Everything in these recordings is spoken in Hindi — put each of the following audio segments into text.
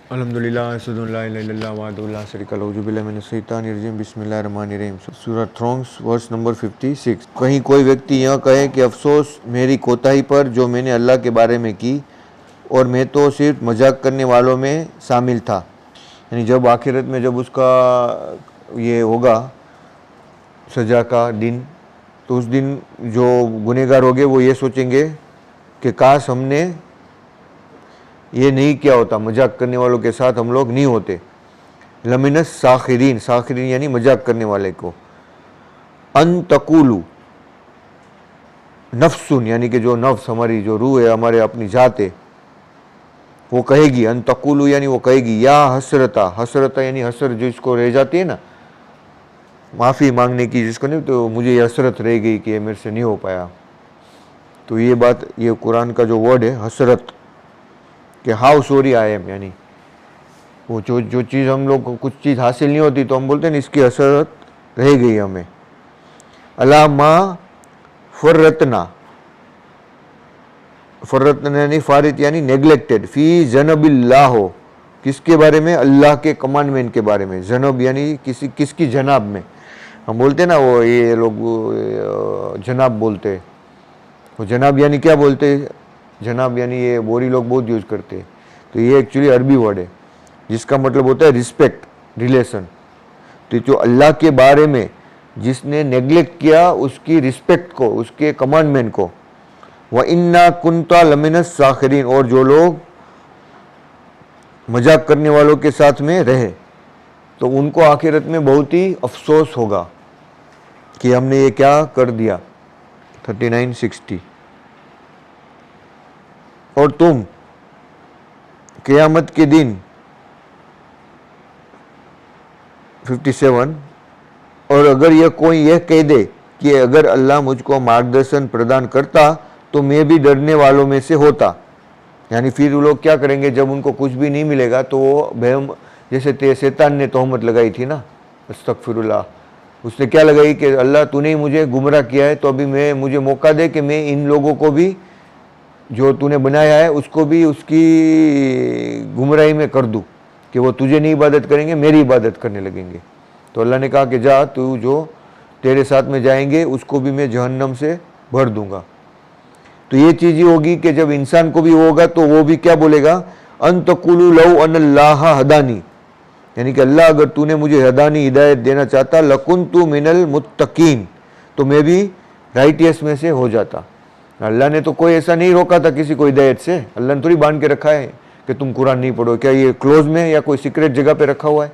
अल्हम्दुलिल्लाह अशहदु अन ला इलाहा इल्लल्लाह वहदहु ला शरीका लहू अऊज़ु बिल्लाहि मिनश शैतानिर रजीम बिस्मिल्लाहिर्रहमानिर्रहीम सूरह थ्रोन्स वर्स नंबर 56। कहीं कोई व्यक्ति यह कहे कि अफसोस मेरी कोताही पर जो मैंने अल्लाह के बारे में की और मैं तो सिर्फ मजाक करने वालों में शामिल था। यानी जब आखिरत में जब उसका ये होगा सज़ा का दिन, तो उस दिन जो गुनहगार होंगे वो ये सोचेंगे कि काश हमने ये नहीं किया होता, मजाक करने वालों के साथ हम लोग नहीं होते। लमिनस साखिरीन, साखिरीन यानी मजाक करने वाले को। अन तकुलू नफ्सुन यानी कि जो नफ्स हमारी जो रूह है, हमारे अपनी जात है, वो कहेगी। अन तकुलू यानी वो कहेगी या हसरता, हसरता यानी हसर जिसको रह जाती है ना, माफ़ी मांगने की जिसको नहीं, तो मुझे ये हसरत रह गई कि ये मेरे से नहीं हो पाया। तो ये बात, ये कुरान का जो वर्ड है हसरत, कि हाउ सॉरी आई एम, यानी वो जो चीज़ हम लोग को कुछ चीज़ हासिल नहीं होती तो हम बोलते हैं ना इसकी हसरत रह गई हमें। अला मा फर्रतना, फर्रतना यानी फारित यानी नेग्लेक्टेड, फ़ी जनबिल्लाह हो, किसके बारे में, अल्लाह के कमांडमेंट के बारे में। जनब यानी किसकी जनाब में, हम बोलते हैं ना वो ये लोग जनाब बोलते हैं, वो जनाब यानी क्या बोलते हैं, जनाब यानी ये बोरी लोग बहुत यूज़ करते हैं। तो ये एक्चुअली अरबी वर्ड है जिसका मतलब होता है रिस्पेक्ट, रिलेशन। तो जो अल्लाह के बारे में जिसने नेग्लेक्ट किया उसकी रिस्पेक्ट को, उसके कमांडमेंट को, व इन्ना कुंता लमिनस साखिरीन, और जो लोग मजाक करने वालों के साथ में रहे तो उनको आखिरत में बहुत ही अफसोस होगा कि हमने ये क्या कर दिया। 39-60। और तुम क़यामत के दिन 57, और अगर यह कोई यह कह दे कि अगर अल्लाह मुझको मार्गदर्शन प्रदान करता तो मैं भी डरने वालों में से होता। यानी फिर वो लोग क्या करेंगे जब उनको कुछ भी नहीं मिलेगा तो वो भयम, जैसे शैतान ने तोहमत लगाई थी ना, अस्तगफिरुल्लाह, उसने क्या लगाई कि अल्लाह तूने ही मुझे गुमराह किया है तो अभी मुझे मौका दे कि मैं इन लोगों को भी जो तूने बनाया है उसको भी उसकी गुमराही में कर दूँ कि वो तुझे नहीं इबादत करेंगे, मेरी इबादत करने लगेंगे। तो अल्लाह ने कहा कि जा, तू जो तेरे साथ में जाएंगे उसको भी मैं जहन्नम से भर दूंगा। तो ये चीज़ ही होगी कि जब इंसान को भी होगा तो वो भी क्या बोलेगा, अन तकुलू लौ अनल्लाह हदानी, यानी कि अल्लाह अगर तूने मुझे हदानी हिदायत देना चाहता, लकुन्तु मिनल मुत्तकीन, तो मैं भी राइटियस में से हो जाता। अल्लाह ने तो कोई ऐसा नहीं रोका था किसी को हिदायत से, अल्लाह ने थोड़ी बांध के रखा है कि तुम कुरान नहीं पढ़ो। क्या ये क्लोज में या कोई सीक्रेट जगह पे रखा हुआ है,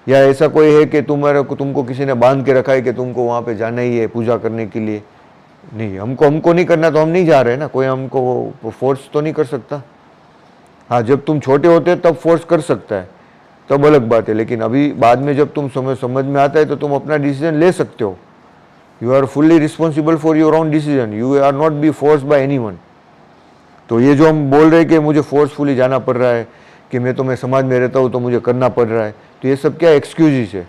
या ऐसा कोई है कि तुमको किसी ने बांध के रखा है कि तुमको वहाँ पे जाना ही है पूजा करने के लिए? नहीं, हमको नहीं करना तो हम नहीं जा रहे ना, कोई हमको फोर्स तो नहीं कर सकता। हाँ, जब तुम छोटे होते हो तब फोर्स कर सकता है, तब अलग बात है, लेकिन अभी बाद में जब तुम समझ में आता है तो तुम अपना डिसीजन ले सकते हो। You are fully responsible for your own decision, you are not be force by anyone. तो ये जो हम बोल रहे हैं कि मुझे फोर्सफुली जाना पड़ रहा है, कि मैं समाज में रहता हूँ तो मुझे करना पड़ रहा है, तो ये सब क्या एक्सक्यूजेस है।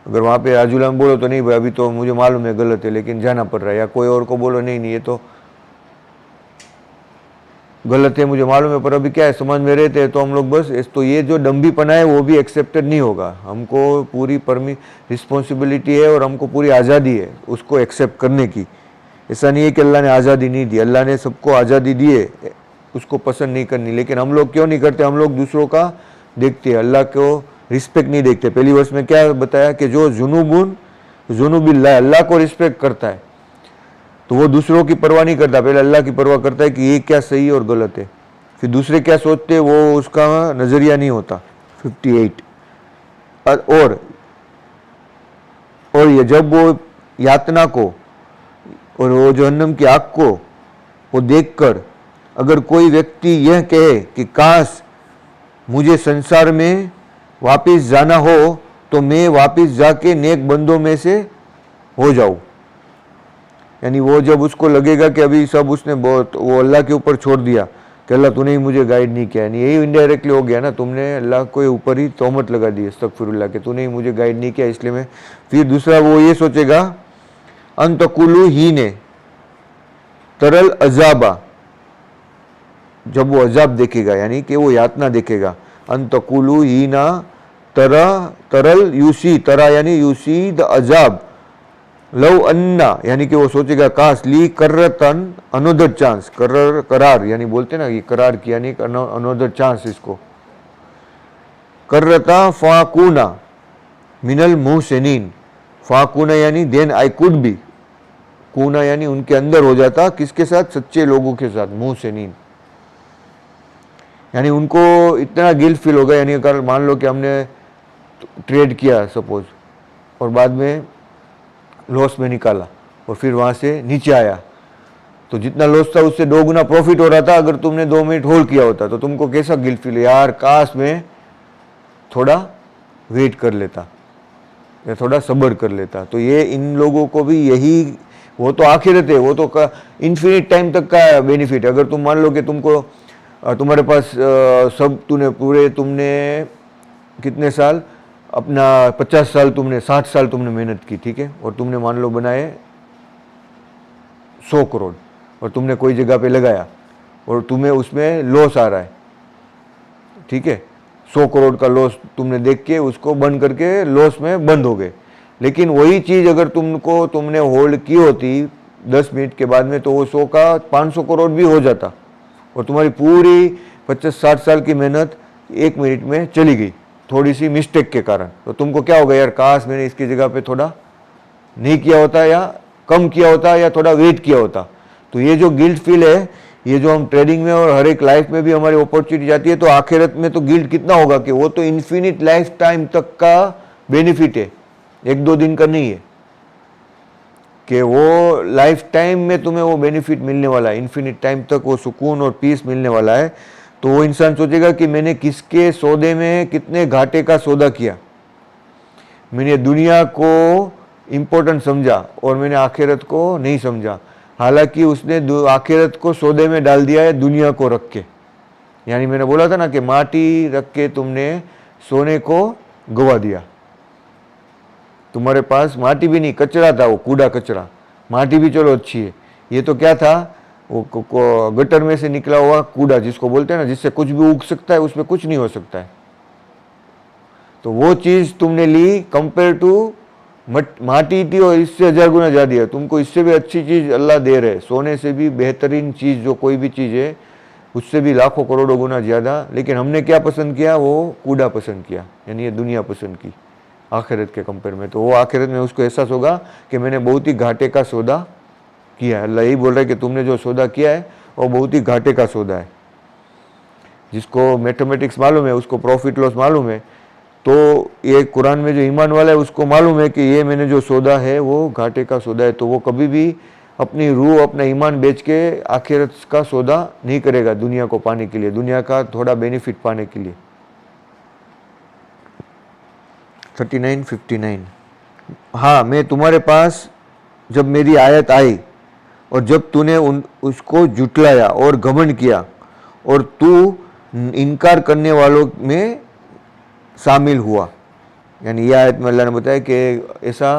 अगर वहाँ पे राजूला में बोलो तो नहीं भाई अभी तो मुझे मालूम है गलत है लेकिन जाना पड़ रहा है, या कोई और को बोलो नहीं नहीं ये तो गलत है मुझे मालूम है पर अभी क्या है समाज में रहते हैं तो हम लोग बस, तो ये जो डम्बीपना है वो भी एक्सेप्टेड नहीं होगा। हमको पूरी रिस्पॉन्सिबिलिटी है और हमको पूरी आज़ादी है उसको एक्सेप्ट करने की। ऐसा नहीं है कि अल्लाह ने आज़ादी नहीं दी, अल्लाह ने सबको आज़ादी दी है उसको पसंद नहीं करनी, लेकिन हम लोग क्यों नहीं करते, हम लोग दूसरों का देखते हैं, अल्लाह को रिस्पेक्ट नहीं देखते। पहली वर्ष में क्या बताया कि जो जुनूबिल्लाह, अल्लाह को रिस्पेक्ट करता है तो वो दूसरों की परवाह नहीं करता, पहले अल्लाह की परवाह करता है कि ये क्या सही और गलत है, फिर दूसरे क्या सोचते वो उसका नज़रिया नहीं होता। 58। और ये जब वो यातना को और वो जहन्नम की आग को वो देखकर अगर कोई व्यक्ति यह कहे कि काश मुझे संसार में वापस जाना हो तो मैं वापस जाके नेक बंदों में से हो जाऊं, यानी वो जब उसको लगेगा कि अभी सब उसने बहुत वो अल्लाह के ऊपर छोड़ दिया कि अल्लाह तूने ही मुझे गाइड नहीं किया, यानी यही इनडायरेक्टली हो गया ना, तुमने अल्लाह के ऊपर ही तोहमत लगा दी अस्तगफिरुल्लाह कि तूने ही मुझे गाइड नहीं किया इसलिए मैं। फिर दूसरा वो ये सोचेगा अंतकुलू ही ने तरल अजाबा, जब वो अजाब देखेगा, यानी कि वो यातना देखेगा। अंतकुलु ही ना तरल यूसी, तरा यानी यूसी द अजाब, लव अन्ना यानी कि वो सोचेगा काश, ली कर्रतन अनोदर चांस, करार यानी बोलते ना, ये करार किया नहीं, अनोदर चांस, इसको कर्रता फाकूना मिनल मुहसिनीन, फाकूना यानी देन आई कुड बी, कूना यानी उनके अंदर हो जाता, किसके साथ, सच्चे लोगों के साथ, मुहसिनीन, यानी उनको इतना गिल्ट फील होगा। यानी अगर मान लो कि हमने ट्रेड किया सपोज, और बाद में लॉस में निकाला और फिर वहाँ से नीचे आया, तो जितना लॉस था उससे 2 गुना प्रॉफिट हो रहा था। अगर तुमने 2 मिनट होल्ड किया होता तो तुमको कैसा गिल्ट फील, यार काश में थोड़ा वेट कर लेता या थोड़ा सब्र कर लेता। तो ये इन लोगों को भी यही, वो तो आखिरत है, वो तो इन्फिनिट टाइम तक का बेनिफिट है। अगर तुम मान लो कि तुमको तुम्हारे पास सब तुमने कितने साल, अपना 50 साल तुमने, 60 साल तुमने मेहनत की, ठीक है, और तुमने मान लो बनाए 100 करोड़ और तुमने कोई जगह पे लगाया और तुम्हें उसमें लॉस आ रहा है, ठीक है, 100 करोड़ का लॉस तुमने देख के उसको बंद करके लॉस में बंद हो गए। लेकिन वही चीज़ अगर तुमने होल्ड की होती 10 मिनट के बाद में, तो वो 100 का 500 करोड़ भी हो जाता और तुम्हारी पूरी 50-60 साल की मेहनत 1 मिनट में चली गई, थोड़ी सी मिस्टेक के कारण। तो तुमको क्या होगा, यार काश मैंने इसकी जगह पे थोड़ा नहीं किया होता, या कम किया होता, या थोड़ा वेट किया होता। तो ये जो गिल्ट फील है, ये जो हम ट्रेडिंग में और हर एक लाइफ में भी हमारी अपॉर्चुनिटी जाती है, तो आखिरत में तो गिल्ट कितना होगा कि वो तो इन्फिनिट लाइफ टाइम तक का बेनिफिट है, 1-2 दिन का नहीं है, कि वो लाइफ टाइम में तुम्हें वो बेनिफिट मिलने वाला है, इन्फिनिट टाइम तक वो सुकून और पीस मिलने वाला है। तो वो इंसान सोचेगा कि मैंने किसके सौदे में कितने घाटे का सौदा किया, मैंने दुनिया को इम्पोर्टेंट समझा और मैंने आखिरत को नहीं समझा। हालांकि उसने आखिरत को सौदे में डाल दिया है दुनिया को रख के। यानी मैंने बोला था ना कि माटी रख के तुमने सोने को गवा दिया। तुम्हारे पास माटी भी नहीं, कचरा था, वो कूड़ा कचरा। माटी भी चलो अच्छी है, ये तो क्या था, वो गटर में से निकला हुआ कूड़ा जिसको बोलते हैं ना, जिससे कुछ भी उग सकता है, उसमें कुछ नहीं हो सकता है। तो वो चीज़ तुमने ली, कंपेयर टू माटी थी और इससे 1000 गुना ज़्यादा है। तुमको इससे भी अच्छी चीज़ अल्लाह दे रहे, सोने से भी बेहतरीन चीज़ जो कोई भी चीज़ है, उससे भी लाखों करोड़ों गुना ज़्यादा। लेकिन हमने क्या पसंद किया, वो कूड़ा पसंद किया, यानी ये दुनिया पसंद की आखिरत के कंपेयर में। तो वो आखिरत में उसको एहसास होगा कि मैंने बहुत ही घाटे का सौदा किया है। अल्लाह यही बोल रहा है कि तुमने जो सौदा किया है वो बहुत ही घाटे का सौदा है। जिसको मैथमेटिक्स मालूम है, उसको प्रॉफिट लॉस मालूम है, तो ये कुरान में जो ईमान वाला है उसको मालूम है कि ये मैंने जो सौदा है वो घाटे का सौदा है। तो वो कभी भी अपनी रूह, अपना ईमान बेच के आखिरत का सौदा नहीं करेगा दुनिया को पाने के लिए, दुनिया का थोड़ा बेनिफिट पाने के लिए। 39:59। हाँ, मैं तुम्हारे पास जब मेरी आयत आई और जब तूने उसको जुटलाया और घमंड किया और तू इनकार करने वालों में शामिल हुआ। यानी यह आयत में अल्लाह ने बताया कि ऐसा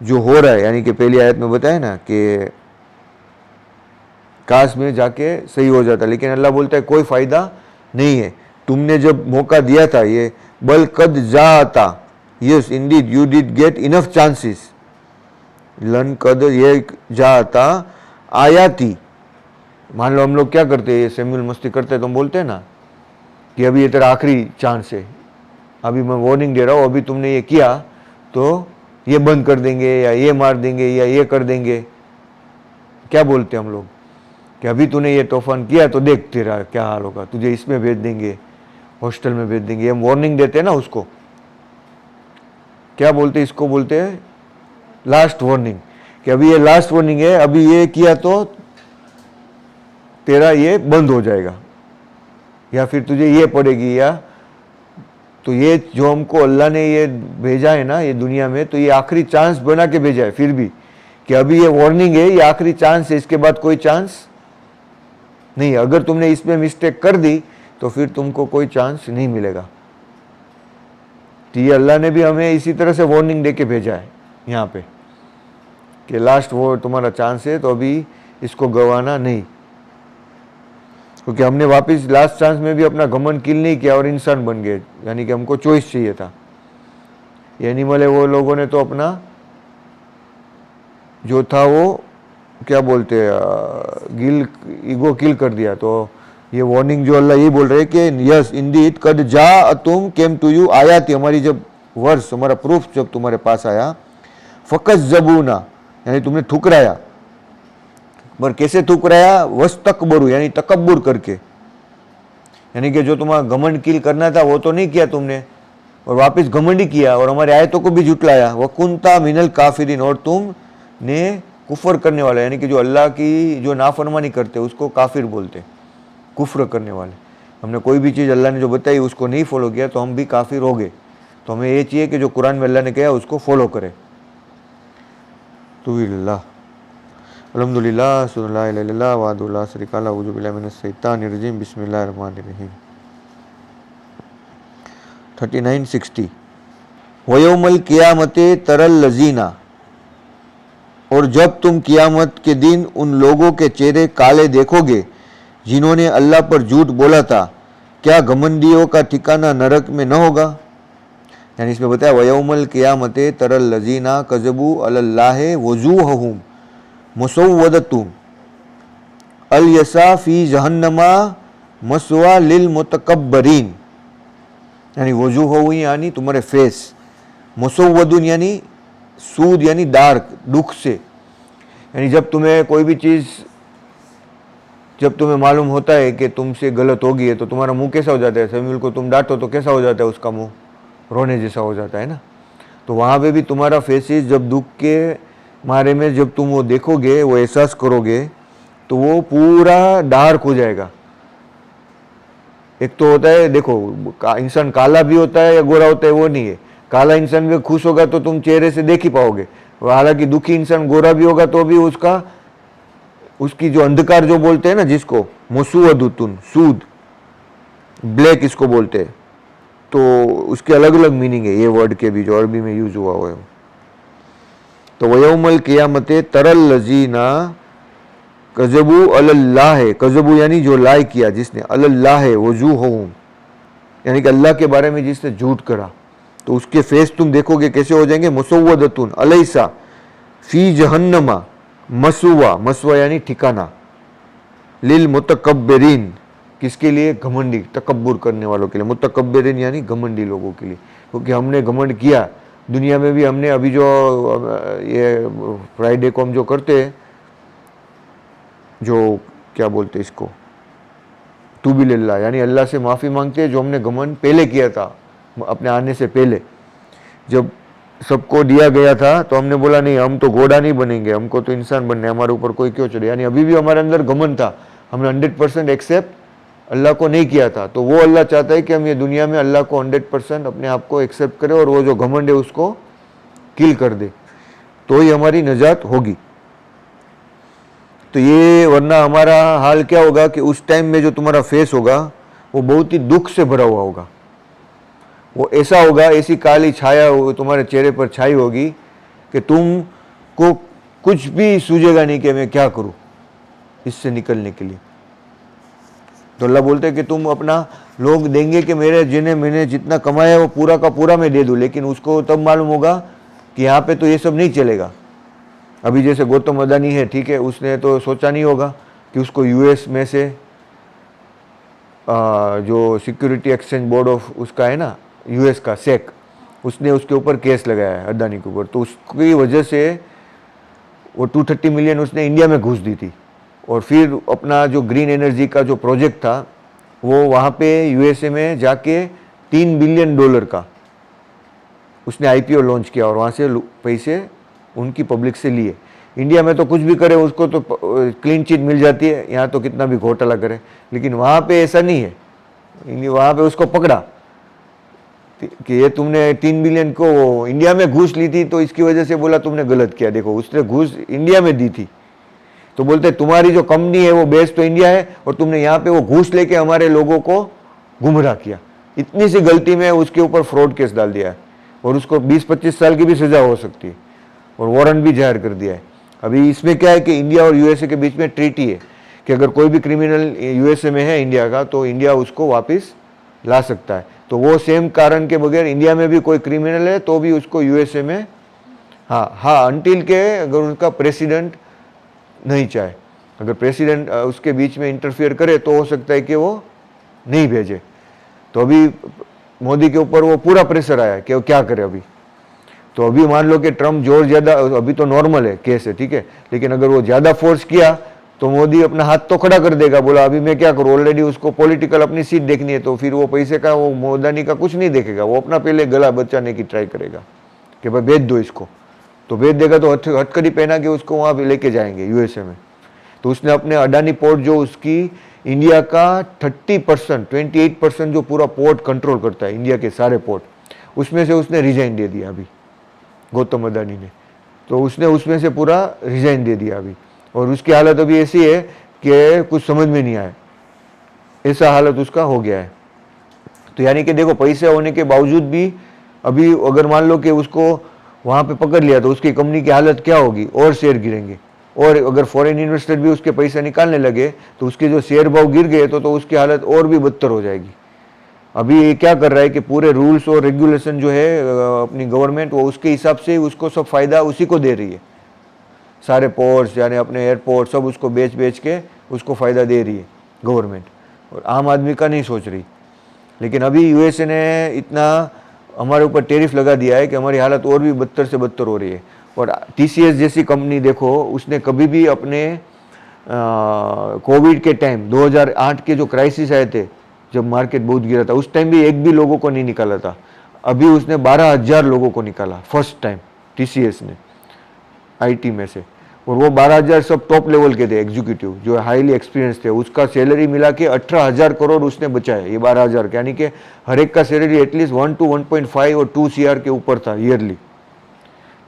जो हो रहा है, यानी कि पहली आयत में बताया ना कि काश में जाके सही हो जाता, लेकिन अल्लाह बोलता है कोई फ़ायदा नहीं है। तुमने जब मौका दिया था, ये बल कद जाता, yes Indeed you did get enough chances, लन कद ये जाता आयाती। मान लो हम लोग क्या करते हैं, सेम्युल मस्ती करते हैं, तो हम बोलते हैं ना कि अभी ये तेरा आखिरी चांस है, अभी मैं वार्निंग दे रहा हूँ, अभी तुमने ये किया तो ये बंद कर देंगे या ये मार देंगे या ये कर देंगे। क्या बोलते हैं हम लोग कि अभी तूने ये तूफान किया तो देख तेरा क्या हाल होगा, तुझे इसमें भेज देंगे, हॉस्टल में भेज देंगे। हम वार्निंग देते हैं ना उसको, क्या बोलते हैं, इसको बोलते हैं लास्ट वार्निंग, कि अभी ये लास्ट वार्निंग है, अभी ये किया तो तेरा ये बंद हो जाएगा या फिर तुझे ये पड़ेगी। या तो ये जो हमको अल्लाह ने ये भेजा है ना ये दुनिया में, तो ये आखिरी चांस बना के भेजा है फिर भी, कि अभी ये वार्निंग है, ये आखिरी चांस है, इसके बाद कोई चांस नहीं। अगर तुमने इसमें मिस्टेक कर दी तो फिर तुमको कोई चांस नहीं मिलेगा। तो ये अल्लाह ने भी हमें इसी तरह से वार्निंग दे के भेजा है यहाँ पे कि लास्ट वो तुम्हारा चांस है, तो अभी इसको गंवाना नहीं। क्योंकि हमने वापस लास्ट चांस में भी अपना घमंड किल नहीं किया और इंसान बन गए, यानी कि हमको चॉइस चाहिए था। ये एनिमल है, वो लोगों ने तो अपना जो था वो क्या बोलते हैं गिल ईगो किल कर दिया। तो ये वार्निंग जो अल्लाह ये बोल रहे हैं कि यस इंडीड कद जा तुम केम टू यू, आया थी हमारी जब वर्ष, हमारा प्रूफ जब तुम्हारे पास आया, फकस जबूना यानी तुमने ठुकराया, पर कैसे ठुकराया, वस तकबरू यानी तकब्बुर करके, यानी कि जो तुम्हारा घमंड किल करना था वो तो नहीं किया तुमने, और वापस घमंड ही किया और हमारी आयतों को भी जुटलाया। वकुंता मिनल काफिरीन, और तुमने कुफर करने वाला, यानी कि जो अल्लाह की जो नाफरमानी करते उसको काफिर बोलते, कुफ्र करने वाले। हमने कोई भी चीज़ अल्लाह ने जो बताई उसको नहीं फॉलो किया तो हम भी काफिर हो गए। तो हमें ये चाहिए कि जो कुरान में अल्लाह ने कहा उसको फॉलो करें। तो अल्हम्दुलिल्लाह सुन्नल्लाहु अलैहि वसल्लम वादुल्लाह शरीका लहू बिस्मिल्लाहिर मिनश शैतानिर रजीम बिस्मिल्लाहिर रहमानिर रहीम 3960 वयौमल क़ियामते तरल लजीना, और जब तुम कियामत के दिन उन लोगों के चेहरे काले देखोगे जिन्होंने अल्लाह पर झूठ बोला था, क्या घमंडियों का ठिकाना नरक में न होगा। यानी इसमें बताया वयौमल क़ियामते तरल लजीना कज़बू अलल्लाहि वजूहहुम मुसव्वदतुम अल यसा फी जहन्नमा मसवा लिल मुतकब्बरीन, यानी वजूह यानी तुम्हारे फेस, मुसव्वदुन यानी सूद यानी डार्क, दुख से। यानी जब तुम्हें कोई भी चीज़, जब तुम्हें मालूम होता है कि तुमसे गलत होगी है तो तुम्हारा मुंह कैसा हो जाता है। समीउल को तुम डांटो तो कैसा हो जाता है, उसका मुंह रोने जैसा हो जाता है ना। तो वहाँ पे भी तुम्हारा फेसेस जब दुख के मारे में जब तुम वो देखोगे, वो एहसास करोगे, तो वो पूरा डार्क हो जाएगा। एक तो होता है देखो, इंसान काला भी होता है या गोरा होता है वो नहीं है। काला इंसान भी खुश होगा तो तुम चेहरे से देख ही पाओगे, हालांकि दुखी इंसान गोरा भी होगा तो भी उसकी जो अंधकार जो बोलते हैं ना, जिसको मुसुवदुतुन सूद ब्लैक इसको बोलते हैं, तो उसके अलग अलग मीनिंग है ये वर्ड के भी जो अरबी में यूज हुआ है। तो वयौमल क़ियामते तरल लजीना कज़बू अलल्लाह, कज़बू यानी जो लाई किया जिसने, अलल्लाह वजूहुम यानी कि अल्लाह के बारे में जिसने झूठ करा, तो उसके फेस तुम देखोगे कैसे हो जाएंगे, मुसव्वदतुन अलैसा फी जहन्नमा मसुवा, मसवा यानी ठिकाना, लिल मुतकब्बिरीन किसके लिए, घमंडी तकब्बुर करने वालों के लिए, मुतकब्बिरीन यानी घमंडी लोगों के लिए। क्योंकि हमने घमंड किया दुनिया में भी, हमने अभी जो ये फ्राइडे को हम जो करते हैं, जो क्या बोलते हैं इसको, तूबिलिल्लाह यानी अल्लाह से माफ़ी मांगते हैं जो हमने घमंड पहले किया था, अपने आने से पहले जब सबको दिया गया था तो हमने बोला नहीं हम तो घोड़ा नहीं बनेंगे, हमको तो इंसान बनना है, हमारे ऊपर कोई क्यों चढ़े। यानी अभी भी हमारे अंदर घमंड था, हमने 100% एक्सेप्ट अल्लाह को नहीं किया था। तो वो अल्लाह चाहता है कि हम ये दुनिया में अल्लाह को 100% अपने आप को एक्सेप्ट करें और वो जो घमंड है उसको किल कर दे, तो ही हमारी निजात होगी। तो ये, वरना हमारा हाल क्या होगा कि उस टाइम में जो तुम्हारा फेस होगा वो बहुत ही दुख से भरा हुआ होगा, वो ऐसा होगा, ऐसी काली छाया तुम्हारे चेहरे पर छाई होगी कि तुमको कुछ भी सूझेगा नहीं कि मैं क्या करूं इससे निकलने के लिए। तो अल्लाह बोलते हैं कि तुम अपना, लोग देंगे कि मैंने जितना कमाया वो पूरा का पूरा मैं दे दूं, लेकिन उसको तब मालूम होगा कि यहाँ पे तो ये सब नहीं चलेगा। अभी जैसे गौतम अदानी है, ठीक है, उसने तो सोचा नहीं होगा कि उसको यूएस में से जो सिक्योरिटी एक्सचेंज बोर्ड ऑफ उसका है ना, यूएस का सेक, उसने उसके ऊपर केस लगाया है अदानी के ऊपर। तो उसकी वजह से वो 230 मिलियन उसने इंडिया में घुस दी थी, और फिर अपना जो ग्रीन एनर्जी का जो प्रोजेक्ट था वो वहाँ पे यूएसए में जाके $3 बिलियन का उसने आईपीओ लॉन्च किया और वहाँ से पैसे उनकी पब्लिक से लिए। इंडिया में तो कुछ भी करे उसको तो क्लीन चिट मिल जाती है, यहाँ तो कितना भी घोटाला करे, लेकिन वहाँ पे ऐसा नहीं है। वहाँ पे उसको पकड़ा कि ये तुमने 3 बिलियन को इंडिया में घूस ली थी, तो इसकी वजह से बोला तुमने गलत किया। देखो उसने घूस इंडिया में दी थी, तो बोलते तुम्हारी जो कंपनी है वो बेस तो इंडिया है और तुमने यहाँ पे वो घूस लेके हमारे लोगों को गुमराह किया। इतनी सी गलती में उसके ऊपर फ्रॉड केस डाल दिया है और उसको 20-25 साल की भी सजा हो सकती है और वारंट भी जाहिर कर दिया है। अभी इसमें क्या है कि इंडिया और यूएसए के बीच में ट्रीटी है कि अगर कोई भी क्रिमिनल यूएसए में है इंडिया का तो इंडिया उसको वापस ला सकता है। तो वो सेम कारण के बगैर इंडिया में भी कोई क्रिमिनल है तो भी उसको यूएसए में, हाँ अनटिल के अगर उनका प्रेसिडेंट नहीं चाहे, अगर प्रेसिडेंट उसके बीच में इंटरफियर करे तो हो सकता है कि वो नहीं भेजे। तो अभी मोदी के ऊपर वो पूरा प्रेशर आया कि वो क्या करे अभी। तो अभी मान लो कि ट्रम्प जोर ज़्यादा, अभी तो नॉर्मल है केस है, ठीक है, लेकिन अगर वो ज़्यादा फोर्स किया तो मोदी अपना हाथ तो खड़ा कर देगा, बोला अभी मैं क्या करूँ, ऑलरेडी उसको पॉलिटिकल अपनी सीट देखनी है। तो फिर वो पैसे का, वो मोदानी का कुछ नहीं देखेगा, वो अपना पहले गला बचाने की ट्राई करेगा कि भाई भेज दो इसको। तो भेज देगा तो हथकड़ी पहना के उसको वहाँ पे लेके जाएंगे यूएसए में। तो उसने अपने अडानी पोर्ट, जो उसकी इंडिया का 30%, 28% जो पूरा पोर्ट कंट्रोल करता है इंडिया के सारे पोर्ट, उसमें से उसने रिजाइन दे दिया अभी, गौतम अडानी ने। तो उसने उसमें से पूरा रिजाइन दे दिया अभी, और उसकी हालत अभी ऐसी है कि कुछ समझ में नहीं आए, ऐसा हालत उसका हो गया है। तो यानी कि देखो, पैसे होने के बावजूद भी अभी अगर मान लो कि उसको वहाँ पे पकड़ लिया तो उसकी कंपनी की हालत क्या होगी, और शेयर गिरेंगे। और अगर फॉरेन इन्वेस्टर भी उसके पैसे निकालने लगे तो उसके जो शेयर भाव गिर गए तो उसकी हालत और भी बदतर हो जाएगी। अभी ये क्या कर रहा है कि पूरे रूल्स और रेगुलेशन जो है अपनी गवर्नमेंट, वो उसके हिसाब से उसको सब फायदा उसी को दे रही है। सारे पोर्ट्स यानी अपने एयरपोर्ट सब उसको बेच बेच के उसको फ़ायदा दे रही है गवर्नमेंट, और आम आदमी का नहीं सोच रही। लेकिन अभी यूएसए ने इतना हमारे ऊपर टैरिफ लगा दिया है कि हमारी हालत और भी बदतर से बदतर हो रही है। और टीसीएस जैसी कंपनी देखो, उसने कभी भी अपने कोविड के टाइम 2008 के जो क्राइसिस आए थे, जब मार्केट बहुत गिरा था, उस टाइम भी एक भी लोगों को नहीं निकाला था। अभी उसने 12,000 लोगों को निकाला फर्स्ट टाइम टीसीएस ने आईटी में से, और वो 12,000 सब टॉप लेवल के थे एग्जीक्यूटिव जो हाईली एक्सपीरियंस थे। उसका सैलरी मिला के 18,000 करोड़ उसने बचाया, ये 12,000 के, यानी कि हर एक का सैलरी एटलीस्ट 1 to 1.5 और 2 CR के ऊपर था ईयरली।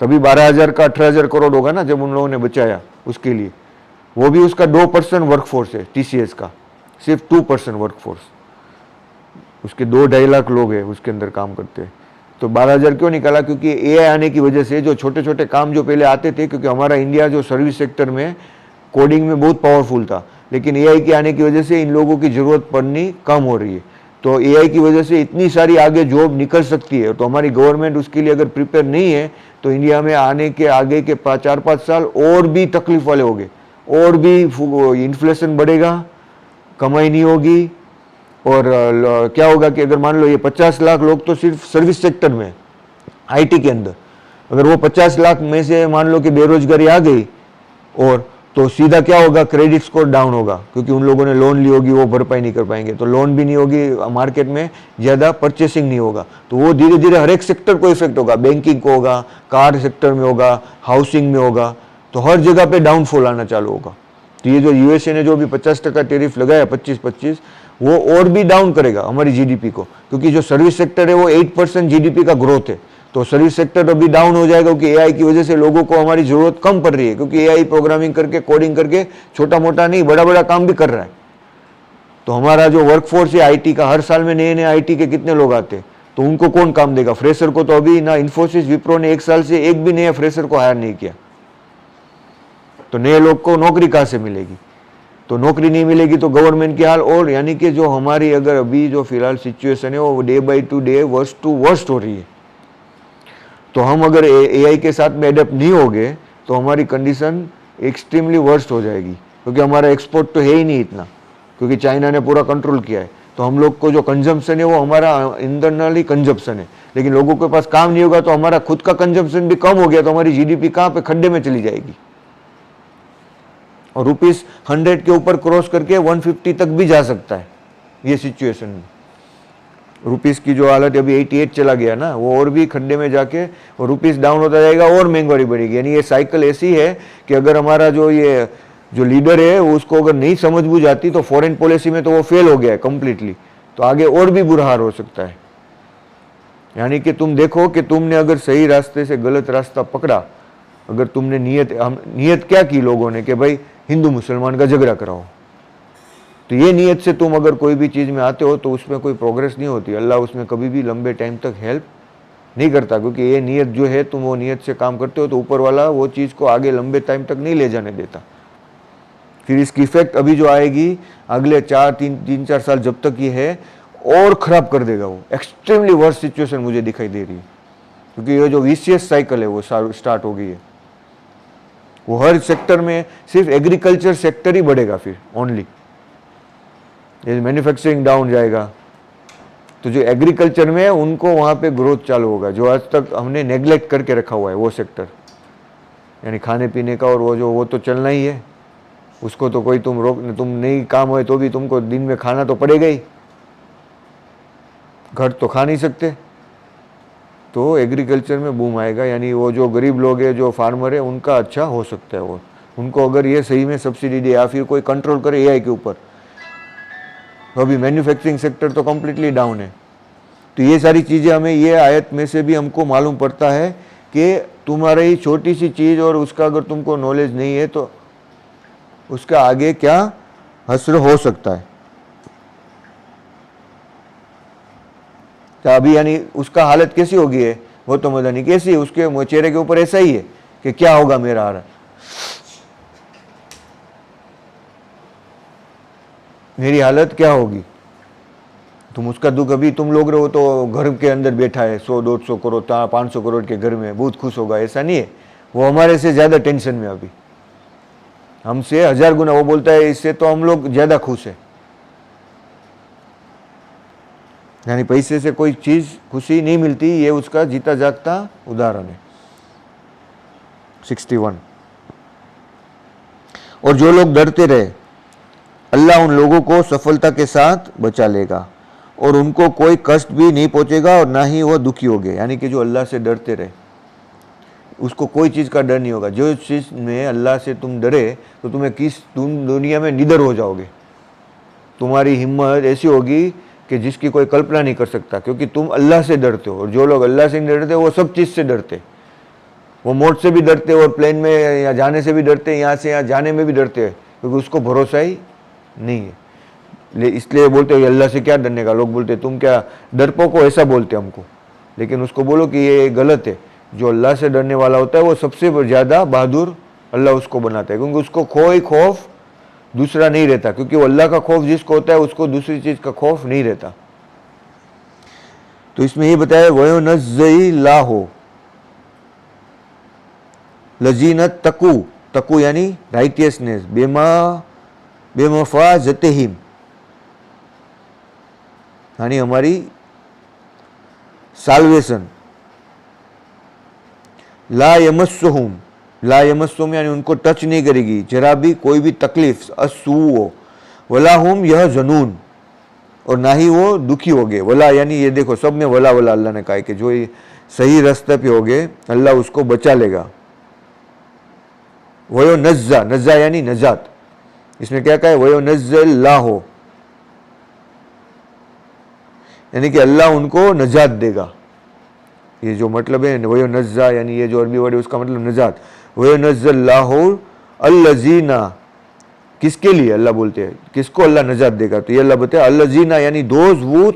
तभी 12,000 का 18,000 करोड़ होगा ना जब उन लोगों ने बचाया उसके लिए। वो भी उसका 2% वर्कफोर्स है टीसीएस का, सिर्फ 2% वर्कफोर्स, उसके 2-2.5 लाख लोग हैं उसके अंदर काम करते हैं। तो 12,000 क्यों निकाला? क्योंकि एआई आने की वजह से जो छोटे छोटे काम जो पहले आते थे, क्योंकि हमारा इंडिया जो सर्विस सेक्टर में कोडिंग में बहुत पावरफुल था, लेकिन एआई के आने की वजह से इन लोगों की ज़रूरत पड़नी कम हो रही है। तो एआई की वजह से इतनी सारी आगे जॉब निकल सकती है। तो हमारी गवर्नमेंट उसके लिए अगर प्रिपेयर नहीं है तो इंडिया में आने के आगे के 4-5 साल और भी तकलीफ वाले होंगे, और भी इन्फ्लेशन बढ़ेगा, कमाई नहीं होगी। और क्या होगा कि अगर मान लो ये 50 लाख लोग तो सिर्फ सर्विस सेक्टर में, आईटी के अंदर, अगर वो 50 लाख में से मान लो कि बेरोजगारी आ गई, और तो सीधा क्या होगा, क्रेडिट स्कोर डाउन होगा, क्योंकि उन लोगों ने लोन ली होगी, वो भरपाई नहीं कर पाएंगे। तो लोन भी नहीं होगी, मार्केट में ज़्यादा परचेसिंग नहीं होगा, तो वो धीरे धीरे हर एक सेक्टर को इफेक्ट होगा। बैंकिंग को होगा, कार सेक्टर में होगा, हाउसिंग में होगा, तो हर जगह पे डाउनफॉल आना चालू होगा। तो ये जो यूएसए ने जो भी 50% टैरिफ लगाया, 25-25, वो और भी डाउन करेगा हमारी जीडीपी को, क्योंकि जो सर्विस सेक्टर है वो 8% जीडीपी का ग्रोथ है। तो सर्विस सेक्टर अभी डाउन हो जाएगा, क्योंकि एआई की वजह से लोगों को हमारी जरूरत कम पड़ रही है, क्योंकि एआई प्रोग्रामिंग करके, कोडिंग करके छोटा मोटा नहीं बड़ा बड़ा काम भी कर रहा है। तो हमारा जो वर्कफोर्स है आईटी का, हर साल में नए नए आईटी के कितने लोग आते हैं, तो उनको कौन काम देगा? फ्रेशर को तो अभी ना इन्फोसिस, विप्रो ने 1 साल से एक भी नया फ्रेशर को हायर नहीं किया, तो नए लोग को नौकरी कहाँ से मिलेगी? तो नौकरी नहीं मिलेगी तो गवर्नमेंट की हाल। और यानी कि जो हमारी अगर अभी जो फिलहाल सिचुएशन है वो day by day worst to worst हो रही है। तो हम अगर एआई के साथ में एडेप्ट नहीं होंगे तो हमारी कंडीशन एक्सट्रीमली वर्स्ट हो जाएगी, क्योंकि हमारा एक्सपोर्ट तो है ही नहीं इतना, क्योंकि चाइना ने पूरा कंट्रोल किया है। तो हम लोग को जो कंजम्पशन है वो हमारा इंटरनली कंजम्पशन है, लेकिन लोगों के पास काम नहीं होगा तो हमारा खुद का कंजम्पशन भी कम हो गया, तो हमारी जीडीपी कहाँ पे खड्डे में चली जाएगी। और ₹100 के ऊपर क्रॉस करके 150 तक भी जा सकता है ये सिचुएशन में। रुपीस की जो हालत अभी 88 चला गया ना, वो और भी खड्डे में जाके, और रुपीस डाउन होता जाएगा और महंगाई बढ़ेगी। यानी ये साइकिल ऐसी है कि अगर हमारा जो लीडर है उसको अगर नहीं समझ बूझ आती तो फॉरेन पॉलिसी में तो वो फेल हो गया है कम्प्लीटली, तो आगे और भी बुरा हाल हो सकता है। यानी कि तुम देखो कि तुमने अगर सही रास्ते से गलत रास्ता पकड़ा, अगर तुमने नियत क्या की लोगों ने कि भाई हिंदू मुसलमान का झगड़ा कराओ, तो ये नियत से तुम अगर कोई भी चीज़ में आते हो तो उसमें कोई प्रोग्रेस नहीं होती। अल्लाह उसमें कभी भी लंबे टाइम तक हेल्प नहीं करता, क्योंकि ये नियत जो है, तुम वो नियत से काम करते हो तो ऊपर वाला वो चीज़ को आगे लंबे टाइम तक नहीं ले जाने देता। फिर इसकी इफेक्ट अभी जो आएगी अगले 3-4 साल जब तक ये है और ख़राब कर देगा। वो एक्सट्रीमली वर्स्ट सिचुएशन मुझे दिखाई दे रही है, क्योंकि ये जो विशियस साइकिल है वो स्टार्ट हो गई है। वो हर सेक्टर में, सिर्फ एग्रीकल्चर सेक्टर ही बढ़ेगा फिर ओनली। ये मैन्युफैक्चरिंग डाउन जाएगा तो जो एग्रीकल्चर में है उनको वहाँ पे ग्रोथ चालू होगा, जो आज तक हमने नेग्लेक्ट करके रखा हुआ है वो सेक्टर, यानी खाने पीने का। और वो तो चलना ही है, उसको तो कोई तुम नहीं काम होए तो भी तुमको दिन में खाना तो पड़ेगा ही, घर तो खा नहीं सकते। तो एग्रीकल्चर में बूम आएगा, यानी वो जो गरीब लोग हैं, जो फार्मर है, उनका अच्छा हो सकता है। वो उनको अगर ये सही में सब्सिडी दे या फिर कोई कंट्रोल करे एआई के ऊपर। अभी मैन्युफैक्चरिंग सेक्टर तो कम्प्लीटली डाउन है। तो ये सारी चीज़ें हमें ये आयत में से भी हमको मालूम पड़ता है कि तुम्हारी छोटी सी चीज़ और उसका अगर तुमको नॉलेज नहीं है तो उसका आगे क्या असर हो सकता है। तो अभी यानी उसका हालत कैसी होगी है वो तो मजा नहीं, कैसी उसके चेहरे के ऊपर ऐसा ही है कि क्या होगा मेरा हाल, मेरी हालत क्या होगी। तुम उसका दुख, अभी तुम लोग रहो तो घर के अंदर बैठा है 100-150 करोड़ 500 करोड़ के घर में, बहुत खुश होगा, ऐसा नहीं है। वो हमारे से ज़्यादा टेंशन में, अभी हमसे 1000 गुना। वो बोलता है इससे तो हम लोग ज़्यादा खुश है। यानी पैसे से कोई चीज़ खुशी नहीं मिलती, ये उसका जीता जागता उदाहरण है। 61। और जो लोग डरते रहे, अल्लाह उन लोगों को सफलता के साथ बचा लेगा और उनको कोई कष्ट भी नहीं पहुंचेगा और ना ही वो दुखी होंगे। यानी कि जो अल्लाह से डरते रहे उसको कोई चीज़ का डर नहीं होगा। जो चीज़ में अल्लाह से तुम डरे तो तुम दुनिया में निडर हो जाओगे। तुम्हारी हिम्मत ऐसी होगी कि जिसकी कोई कल्पना नहीं कर सकता, क्योंकि तुम अल्लाह से डरते हो। और जो लोग अल्लाह से नहीं डरते वो सब चीज़ से डरते, वो मौत से भी डरते और प्लेन में या जाने से भी डरते, यहाँ से यहाँ जाने में भी डरते हैं, क्योंकि उसको भरोसा ही नहीं है। इसलिए बोलते हो अल्लाह से क्या डरने का। लोग बोलते तुम क्या डरपोक हो, ऐसा बोलते हमको। लेकिन उसको बोलो कि ये गलत है। जो अल्लाह से डरने वाला होता है वो सबसे ज़्यादा बहादुर अल्लाह उसको बनाता है, क्योंकि उसको कोई खौफ दूसरा नहीं रहता। क्योंकि वो अल्लाह का खौफ जिसको होता है उसको दूसरी चीज़ का खौफ नहीं रहता। तो इसमें ये बताया वयुनज़्ज़िलाहु लजीना तकू यानी राइटियसनेस बेमफाज़तिहिम, यानी हमारी साल्वेशन। ला यमस्सुहुम यानी उनको टच नहीं करेगी जरा भी कोई भी तकलीफ, असू वला हुम यह जनून, और ना ही वो दुखी हो गए। वला यानी ये देखो सब में वला वला अल्लाह ने कहा है कि जो सही रास्ते पे हो गए अल्लाह उसको बचा लेगा। वयो नज़्ज़ा यानी नजात। इसमें क्या कहा है, वयो नज़्ज़िलाहु, यानी कि अल्लाह उनको नजात देगा। ये जो मतलब है वयो नज़्ज़ा यानी ये जो अरबी वर्ड है उसका मतलब नजात। वयो नज़्ज़िलाहु अल्लज़ीना, किसके लिए अल्लाह बोलते हैं, किसको अल्लाह नजात देगा। तो ये अल्लाह बताया अल्लज़ीना यानी दोज वो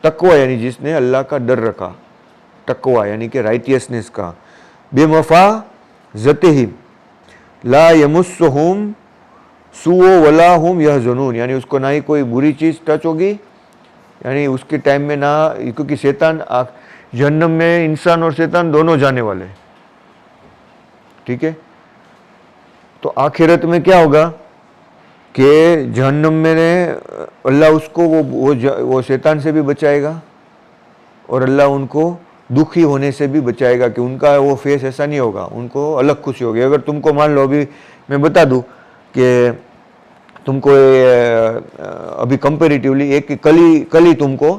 तकवा यानी जिसने अल्लाह का डर रखा, तकवा यानी कि राइटियसनेस का। बेमफाज़तिहिम ला यमुस्सुहुम सुओ वला हुम यहज़नून, यानी उसको ना ही कोई बुरी चीज़ टच होगी, यानी उसके टाइम में ना, क्योंकि शैतान जहन्नम में इंसान और शैतान दोनों जाने वाले, ठीक है। तो आखिरत में क्या होगा कि जहन्नम में अल्लाह उसको वो शैतान से भी बचाएगा और अल्लाह उनको दुखी होने से भी बचाएगा, कि उनका वो फेस ऐसा नहीं होगा, उनको अलग खुशी होगी। अगर तुमको मान लो अभी मैं बता दूं कि तुमको अभी कंपेरेटिवली कल ही तुमको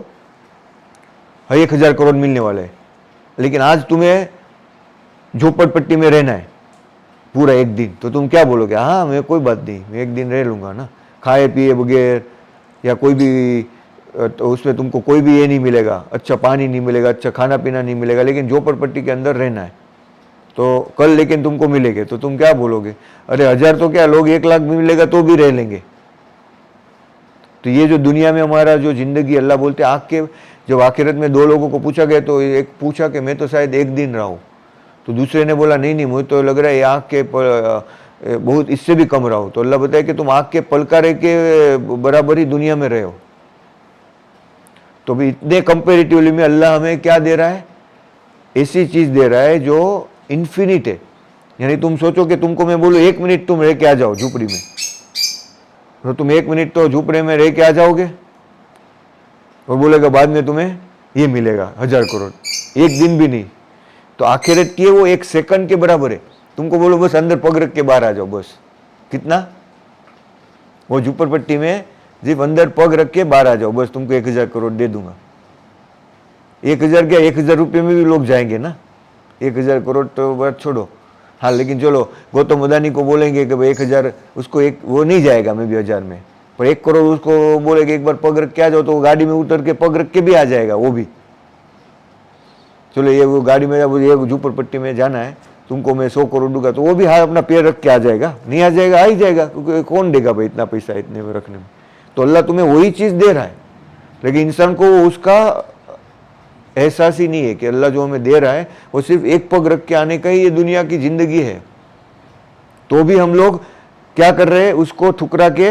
1000 करोड़ मिलने वाले हैं, लेकिन आज तुम्हें झोपड़पट्टी में रहना है पूरा एक दिन, तो तुम क्या बोलोगे, हाँ मैं कोई बात नहीं, मैं एक दिन रह लूँगा ना, खाए पिए बगैर, या कोई भी तो उसमें तुमको कोई भी ये नहीं मिलेगा, अच्छा पानी नहीं मिलेगा, अच्छा खाना पीना नहीं मिलेगा, लेकिन झोपड़पट्टी के अंदर रहना है। तो कल लेकिन तुमको मिलेंगे, तो तुम क्या बोलोगे, अरे 1000 तो क्या, लोग 1 लाख भी मिलेगा तो भी रह लेंगे। तो ये जो दुनिया में हमारा जो जिंदगी, अल्लाह बोलते आँख के, जब आखिरत में 2 लोगों को पूछा गया तो एक पूछा कि मैं तो शायद 1 दिन रहा हूँ, तो दूसरे ने बोला नहीं मुझे तो लग रहा है आँख के बहुत इससे भी कम रहो, तो अल्लाह बताए कि तुम आँख के पलकारे के बराबर ही दुनिया में रहे हो। तो भी इतने कंपेरेटिवली में अल्लाह हमें क्या दे रहा है, ऐसी चीज दे रहा है जो इन्फिनिट है। यानी तुम सोचो कि तुमको मैं बोलूं 1 मिनट तुम रह के आ जाओ झूपड़ी में, तो तुम 1 मिनट तो झूपड़े में रह के आ जाओगे, और बोलेगा बाद में तुम्हें ये मिलेगा 1000 करोड़, एक दिन भी नहीं। तो आखिरत की है वो 1 सेकंड के बराबर है। तुमको बोलो बस अंदर पग रख के बाहर आ जाओ, बस कितना, वो झूपड़पट्टी में सिर्फ अंदर पग रख के बाहर आ जाओ, बस तुमको 1000 करोड़ दे दूंगा। 1000 क्या, 1000 रुपये में भी लोग जाएंगे ना, 1000 करोड़ तो बात छोड़ो। हाँ लेकिन चलो गौतम अदानी को बोलेंगे कि भाई 1000, उसको एक वो नहीं जाएगा मैं भी 1000 में, पर 1 करोड़ उसको बोलेंगे एक बार पग रख के आ जाओ, तो गाड़ी में उतर के पग रख के भी आ जाएगा वो भी। चलो ये वो गाड़ी में ये झूपड़पट्टी में जाना है, तुमको मैं 100 करोड़ दूंगा, तो वो भी हाँ अपना पैर रख के आ जाएगा, नहीं आ जाएगा, आ ही जाएगा, क्योंकि कौन देगा भाई इतना पैसा इतने में रखने में। तो अल्लाह तुम्हें वही चीज दे रहा है, लेकिन इंसान को उसका एहसास ही नहीं है कि अल्लाह जो हमें दे रहा है वो सिर्फ एक पग रख के आने का ही ये दुनिया की जिंदगी है। तो भी हम लोग क्या कर रहे हैं, उसको ठुकरा के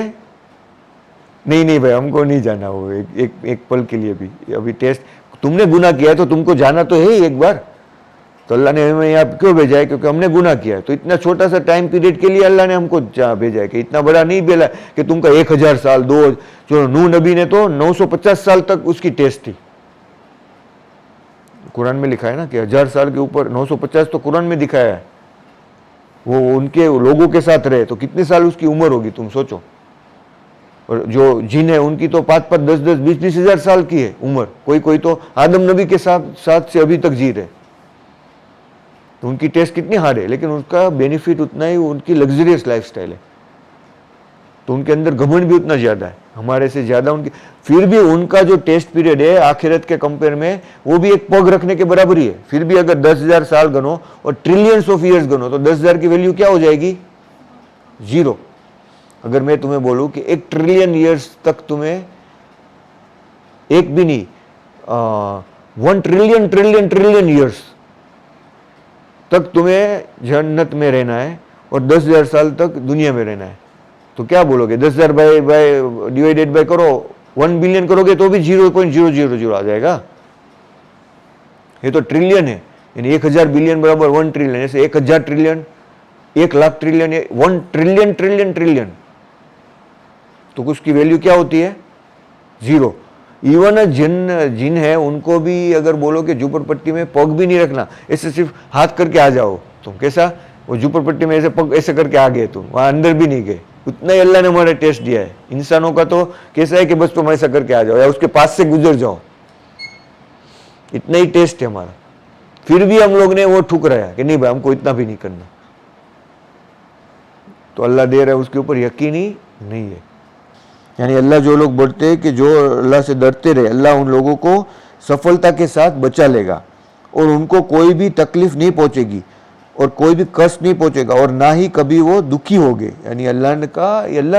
नहीं नहीं भाई हमको नहीं जाना वो एक पल के लिए भी। अभी टेस्ट तुमने गुनाह किया है तो तुमको जाना तो है ही एक बार, तो अल्लाह ने हमें यहाँ क्यों भेजा है, क्योंकि हमने गुनाह किया है। तो इतना छोटा सा टाइम पीरियड के लिए अल्लाह ने हमको भेजा है, कि इतना बड़ा नहीं भेजा कि तुमका 1000 साल 2, जो नूह नबी ने तो 950 साल तक उसकी टेस्ट थी। कुरान में लिखा है ना कि 1000 साल के ऊपर 950 तो कुरान में दिखाया है। वो उनके लोगों के साथ रहे तो कितने साल उसकी उम्र होगी तुम सोचो। और जो जिन है उनकी तो 5-5, 10-10, 20-20 हजार साल की है उम्र, कोई कोई तो आदम नबी के साथ से अभी तक जी रहे। तो उनकी टेस्ट कितनी हार्ड है, लेकिन उसका बेनिफिट उतना ही, उनकी लग्जरियस लाइफस्टाइल है, तो उनके अंदर घमंड भी उतना ज्यादा है, हमारे से ज्यादा उनकी। फिर भी उनका जो टेस्ट पीरियड है आखिरत के कंपेयर में वो भी एक पग रखने के बराबर ही है। फिर भी अगर 10,000 साल गनो और ट्रिलियंस ऑफ ईयर्स गनो तो 10,000 की वैल्यू क्या हो जाएगी, 0। अगर मैं तुम्हें बोलूं कि 1 ट्रिलियन ईयर्स तक तुम्हें, एक भी नहीं 1 ट्रिलियन ट्रिलियन ट्रिलियन ईयर्स तक तुम्हें जन्नत में रहना है और 10,000 साल तक दुनिया में रहना है, तो क्या बोलोगे, 10,000 बाय डिवाइडेड बाय करो, 1 बिलियन करोगे तो भी 0.000 आ जाएगा। ये तो ट्रिलियन है, यानी 1000 बिलियन बराबर 1 ट्रिलियन, ऐसे 1000 trillion, 1 lakh trillion, 1 trillion trillion trillion, तो उसकी वैल्यू क्या होती है, 0। इवन जिन है उनको भी अगर बोलो कि झूपड़पट्टी में पग भी नहीं रखना, ऐसे सिर्फ हाथ करके आ जाओ, तुम कैसा, वो झूपड़पट्टी में ऐसे पग ऐसे करके आ गए, तुम वहां अंदर भी नहीं गए, उतना ही अल्लाह ने हमारा टेस्ट दिया है। इंसानों का तो कैसा है कि बस तुम ऐसा करके आ जाओ या उसके पास से गुजर जाओ, इतना ही टेस्ट है हमारा। फिर भी हम लोग ने वो ठुकराया कि नहीं भाई हमको इतना भी नहीं करना। तो अल्लाह दे रहा है उसके ऊपर यकीन ही नहीं है। यानी अल्लाह जो लोग बोलते हैं कि जो अल्लाह से डरते रहे, अल्लाह उन लोगों को सफलता के साथ बचा लेगा और उनको कोई भी तकलीफ नहीं पहुंचेगी और कोई भी कष्ट नहीं पहुंचेगा और ना ही कभी वो दुखी होंगे। यानी अल्लाह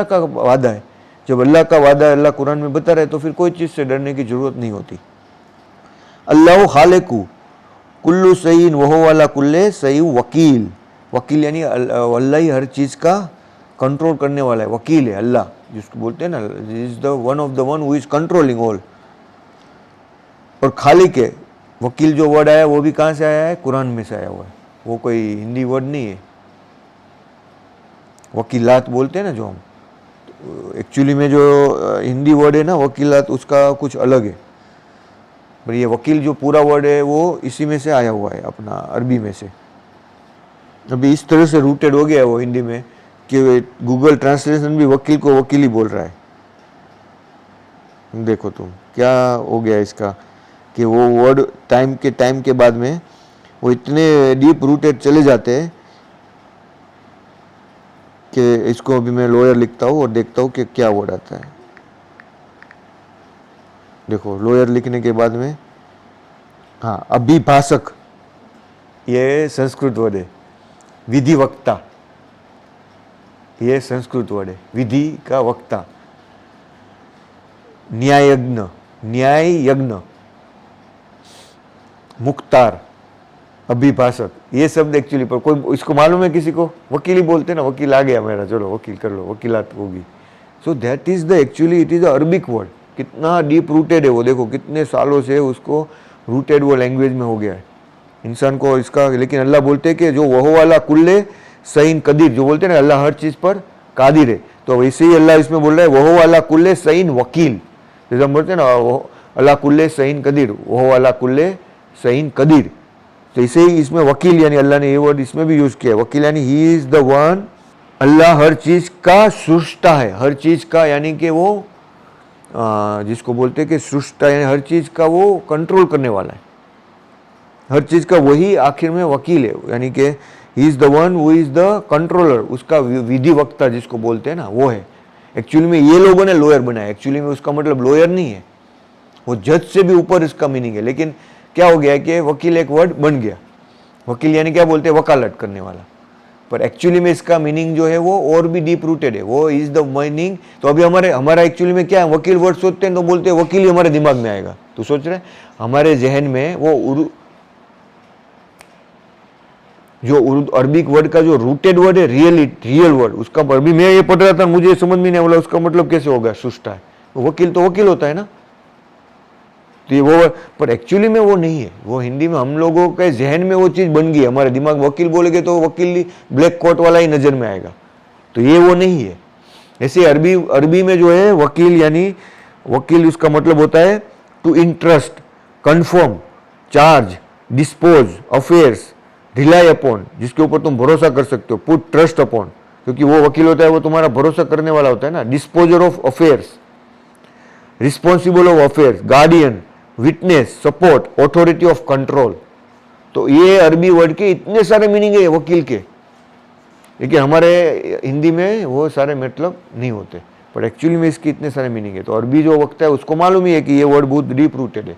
का वादा है। जब अल्लाह का वादा अल्लाह कुरान में बता रहे तो फिर कोई चीज़ से डरने की जरूरत नहीं होती। अल्लाह खालिकु कुल्लु सईन वहो वाला कुल्ले सही वकील। वकील यानी अल्लाह ही हर चीज़ का कंट्रोल करने वाला है, वकील है अल्लाह, जिसको बोलते हैं ना, is the one of the one who is controlling all. और खालिक है, वकील जो वर्ड आया वो भी कहाँ से आया है, कुरान में से आया हुआ है, वो कोई हिंदी वर्ड नहीं है। वकीलात बोलते हैं ना जो हम, एक्चुअली में जो हिंदी वर्ड है ना वकीलात, उसका कुछ अलग है। पर ये वकील जो पूरा वर्ड है वो इसी में से आया हुआ है, अपना अरबी में से। अभी इस तरह से रूटेड हो गया है वो हिंदी में कि गूगल ट्रांसलेशन भी वकील को वकील ही बोल रहा है। देखो तुम क्या हो गया इसका, कि वो वर्ड टाइम के बाद में वो इतने डीप रूटेड चले जाते हैं कि इसको अभी मैं लॉयर लिखता हूँ और देखता हूँ कि क्या वर्ड आता है। देखो लॉयर लिखने के बाद में, हाँ, अभिभाषक, ये संस्कृत वर्ड है। विधि वक्ता, ये संस्कृत वर्ड है, विधि का वक्ता। न्याय यज्ञ, मुख्तार, अभिभाषक, ये शब्द एक्चुअली पर कोई इसको मालूम है किसी को? वकील ही बोलते हैं ना, वकील आ गया मेरा, चलो वकील कर लो, वकीलात होगी। So that is the actually it is a Arabic word. कितना डीप रूटेड है वो, देखो कितने सालों से उसको रूटेड वो लैंग्वेज में हो गया है इंसान को इसका। लेकिन अल्लाह बोलते हैं कि जो वह वाला कुल्ले सईन कदीर, जो बोलते हैं ना अल्लाह हर चीज़ पर कादिर है, तो वैसे ही अल्लाह इसमें बोल रहा है वह वाला कुल्ले सईन वकील। जैसे हम बोलते हैं ना अल्लाह कुल्ले सईन कदीर, वह वाला कुल्ले सईन कदीर, तो इसे ही इसमें वकील यानी अल्लाह ने ये वर्ड इसमें भी यूज किया है। वकील यानी ही इज द वन, अल्लाह हर चीज का सृष्टा है, हर चीज का यानी कि वो जिसको बोलते हैं कि सृष्टा यानी हर चीज का वो कंट्रोल करने वाला है, हर चीज का वही आखिर में वकील है, यानी कि he is the one who is the controller, उसका विधि वक्ता जिसको बोलते हैं ना वो है। एक्चुअली में ये लोगों ने लॉयर बनाया, एक्चुअली में उसका मतलब लॉयर नहीं है, वो जज से भी ऊपर इसका मीनिंग है। लेकिन क्या हो गया कि वकील एक वर्ड बन गया, वकील यानी क्या बोलते हैं वकालत करने वाला, पर एक्चुअली में इसका मीनिंग जो है वो और भी डीप रूटेड है, वो इज द मीनिंग। तो अभी हमारा एक्चुअली में क्या है, वकील वर्ड सोचते हैं तो बोलते हैं वकील ही हमारे दिमाग में आएगा, तो सोच रहे हैं हमारे जहन में वो जो अरबिक वर्ड का जो रूटेड वर्ड है रियल वर्ड, उसका अभी मैं ये पढ़ रहा था मुझे समझ में नहीं बोला उसका मतलब कैसे होगा सृष्टा है, वकील तो वकील होता है ना, तो ये वो, पर एक्चुअली में वो नहीं है। वो हिंदी में हम लोगों के जहन में वो चीज़ बन गई है, हमारे दिमाग वकील बोलेंगे तो वकील ब्लैक कोट वाला ही नज़र में आएगा, तो ये वो नहीं है। ऐसे अरबी में जो है वकील यानी वकील उसका मतलब होता है to entrust, confirm, charge, dispose, affairs, rely upon, जिसके ऊपर तुम भरोसा कर सकते हो, पुट ट्रस्ट अपॉन, क्योंकि वो वकील होता है वो तुम्हारा भरोसा करने वाला होता है ना, disposer of affairs, responsible of affairs, guardian, witness, support, authority of control. तो ये अरबी वर्ड के इतने सारे मीनिंग है वकील के, लेकिन हमारे हिंदी में वो सारे मतलब नहीं होते, पर एक्चुअली में इसके इतने सारे मीनिंग है। तो अरबी जो वक्ता है उसको मालूम ही है कि ये वर्ड बहुत डीप रूटेड है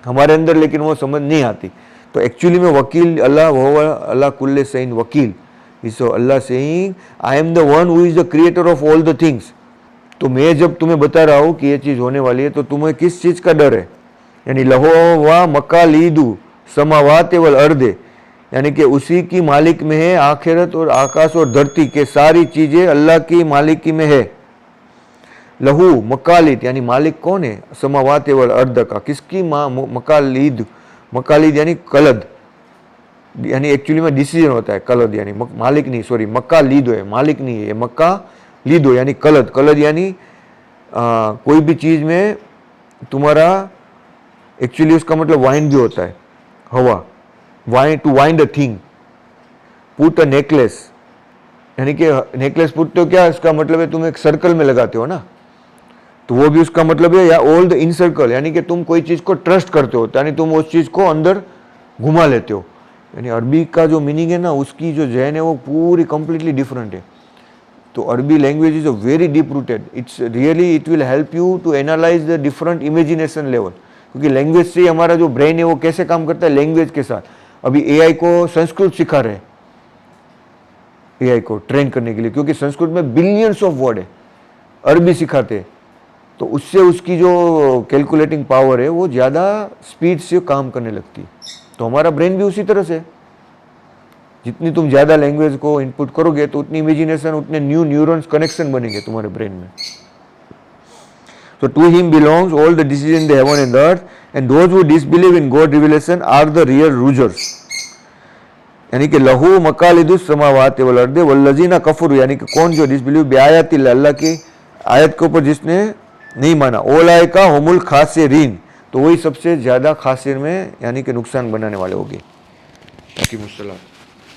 हमारे अंदर, लेकिन वो समझ नहीं आती। तो एक्चुअली में वकील अल्लाह कुल्ले सईन वकील, इस Allah saying I am the one who is the creator of all the things. तो मैं जब तुम्हें बता रहा हूँ कि ये चीज़ होने वाली है, तो तुम्हें किस चीज़ का डर है, यानी लहो व मकालीदु समावात वल अर्दे, यानी कि उसी की मालिक में है आखिरत और आकाश और धरती के सारी चीज़ें अल्लाह की मालिकी में है। लहू मकालिद यानी मालिक कौन है, समावात वल अर्द का, किसकी मकालिद, मकालिद यानी कलद, यानी एक्चुअली में डिसीजन होता है, कलद यानी मालिक नहीं, सॉरी मकालिद है, मालिक नहीं है, मक्का लीदो यानी कलद, कलद यानी कोई भी चीज़ में तुम्हारा एक्चुअली उसका मतलब वाइंड भी होता है, हवा, wind, to wind a thing, put a necklace, यानी कि नेकलेस पुटते हो क्या, इसका मतलब है तुम एक सर्कल में लगाते हो ना, तो वो भी उसका मतलब है, या ऑल द इन सर्कल, यानी कि तुम कोई चीज़ को ट्रस्ट करते हो, यानी तुम उस चीज़ को अंदर घुमा लेते हो। यानी अरबी का जो मीनिंग है ना, उसकी जो जहन है वो पूरी कंप्लीटली डिफरेंट है। तो अरबी language is a very deep rooted, it's really it will help you to analyse the different imagination level, क्योंकि लैंग्वेज से हमारा जो ब्रेन है वो कैसे काम करता है लैंग्वेज के साथ। अभी एआई को संस्कृत सिखा रहे हैं, एआई को ट्रेन करने के लिए, क्योंकि संस्कृत में बिलियंस ऑफ वर्ड है, अरबी सिखाते हैं, तो उससे उसकी जो कैलकुलेटिंग पावर है वो ज़्यादा स्पीड से काम करने लगती है। तो हमारा ब्रेन भी उसी तरह से, जितनी तुम ज़्यादा लैंग्वेज को इनपुट करोगे तो उतनी इमेजिनेशन, उतने न्यू न्यूरॉन्स कनेक्शन बनेंगे तुम्हारे ब्रेन में। So to him belongs all the decisions in the heaven and the earth, and those who disbelieve in God revelation are the real losers. यानी कि लहू मकालिदुस समावात वल अर्दे वल्लजीना कफरू, यानी कि कौन जो डिसबिलीव बिआयातिल, अल्लाह की आयत के ऊपर जिसने नहीं माना, ओलाइका हुमुल खासिरीन, तो वही सबसे ज़्यादा खासिर में यानी कि नुकसान बनाने वाले होंगे।